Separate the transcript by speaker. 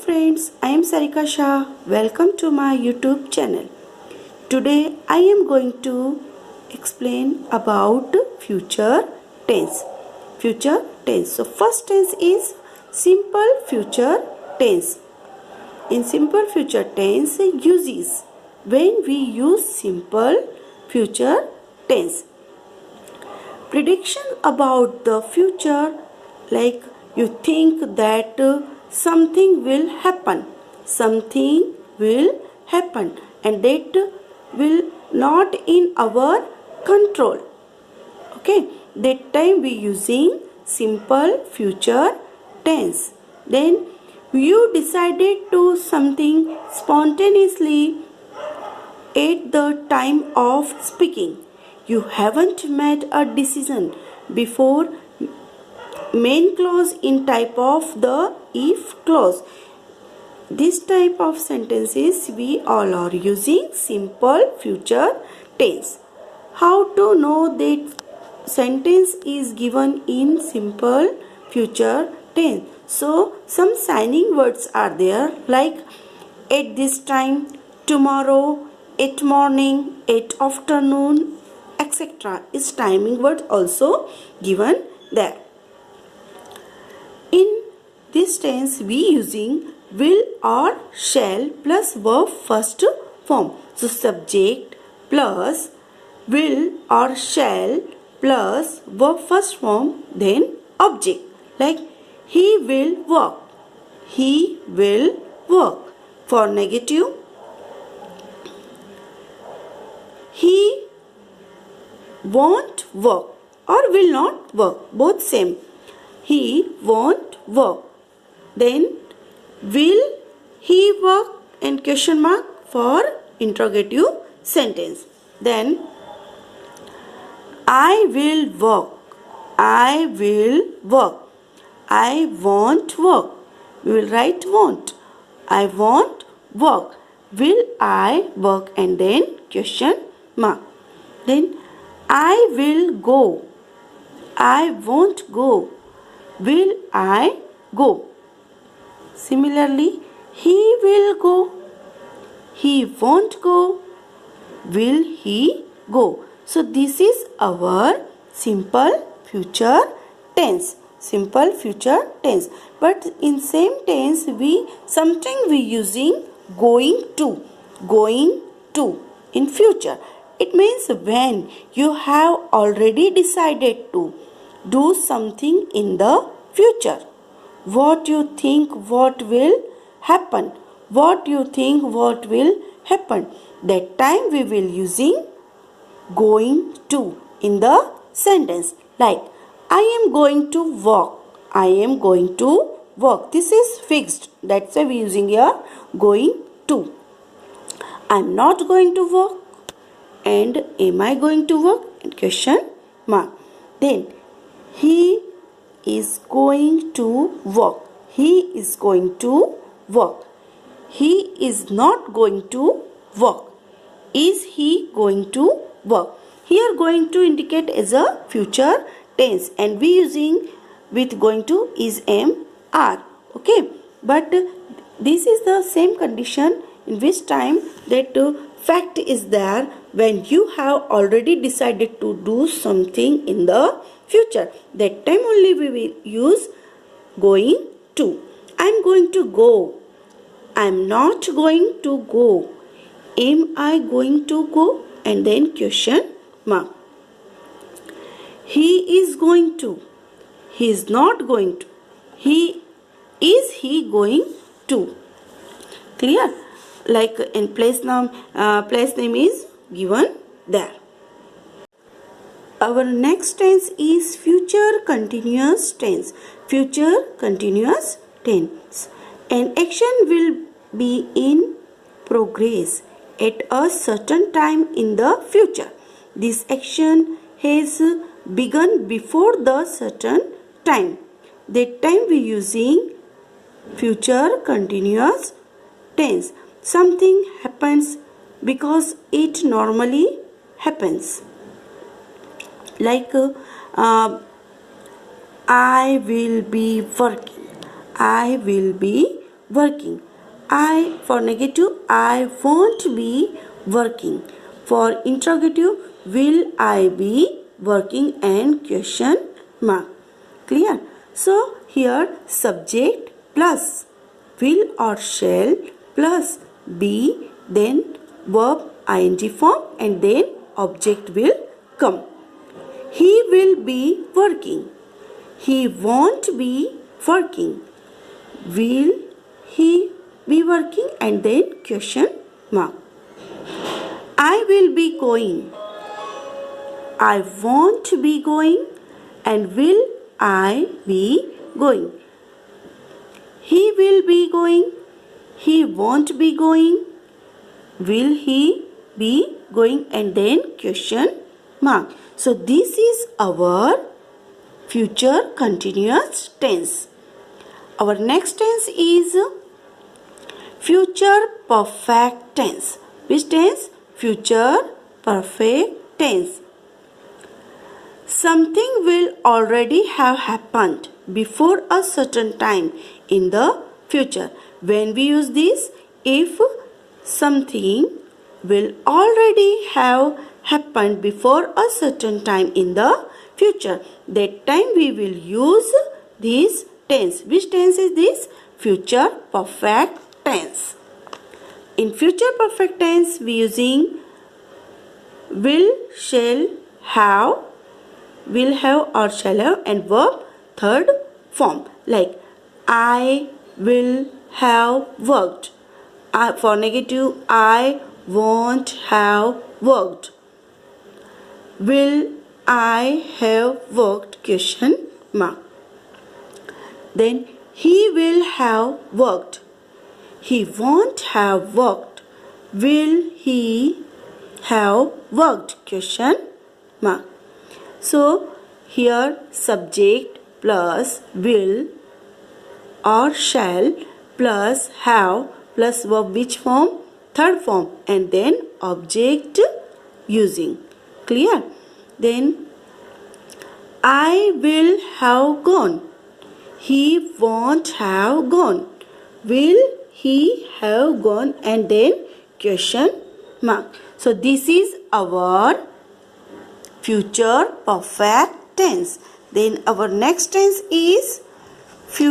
Speaker 1: friends, I am Sarika Shah. Welcome to my YouTube channel. Today I am going to explain about future tense. Future tense. So first tense is simple future tense. In simple future tense uses when we use simple future tense. Prediction about the future, like you think that something will happen, and that will not in our control. Okay, that time we using simple future tense. Then you decided to something spontaneously at the time of speaking. You haven't made a decision before main clause in type of the if clause. This type of sentences we all are using simple future tense. How to know that sentence is given in simple future tense? So some signing words are there like at this time, tomorrow, at morning, at afternoon, etc. is timing word also given there. In this tense we using will or shall plus verb first form. So subject plus will or shall plus verb first form, then object. Like he will work. He will work. For negative, he won't work or will not work. Both same. He won't work. Then will he work and question mark for interrogative sentence. Then I will work. I will work. I won't work. We will write won't. I won't work. Will I work and then question mark. Then I will go. I won't go. Will I go? Similarly, he will go. He won't go. Will he go? So this is our simple future tense. Simple future tense. But in same tense sometimes we using going to. Going to in future. It means when you have already decided to do something in the future. What you think what will happen. What you think what will happen. That time we will using going to in the sentence. Like I am going to walk. I am going to walk. This is fixed. That's why we are using here going to. I am not going to walk. And am I going to work? And question mark. Then he is going to work. He is going to work. He is not going to work. Is he going to work? Here going to indicate as a future tense and we using with going to is am are. Okay. But this is the same condition in which time that fact is there when you have already decided to do something in the future. That time only we will use going to. I am going to go. I am not going to go. Am I going to go? And then question mark. He is going to. He is not going to. Is he going to? Clear? Like in place name is given there. Our next tense is future continuous tense. Future continuous tense. An action will be in progress at a certain time in the future. This action has begun before the certain time. That time we using future continuous tense. Something happens because it normally happens. Like I will be working. I will be working. For negative, I won't be working. For interrogative, will I be working and question mark. Clear? So here subject plus will or shall plus be, then verb ing form, and then object will come. He will be working. He won't be working. Will he be working, and then question mark. I will be going. I won't be going, and will I be going. He will be going. He won't be going. Will he be going, and then question mark. So this is our future continuous tense. Our next tense is future perfect tense. Which tense? Future perfect tense. Something will already have happened before a certain time in the future. When we use this, if something will already have happened before a certain time in the future, that time we will use this tense. Which tense is this? Future perfect tense. In future perfect tense, we using will, shall, have or shall have, and verb third form, like I will have worked. For negative, I won't have worked. Will I have worked? Question mark. Then he will have worked. He won't have worked. Will he have worked? Question mark. So here subject plus will or shall plus have plus verb which form? Third form, and then object using. Clear? Then I will have gone. He won't have gone. Will he have gone, and then question mark. So this is our future perfect tense. Then our next tense is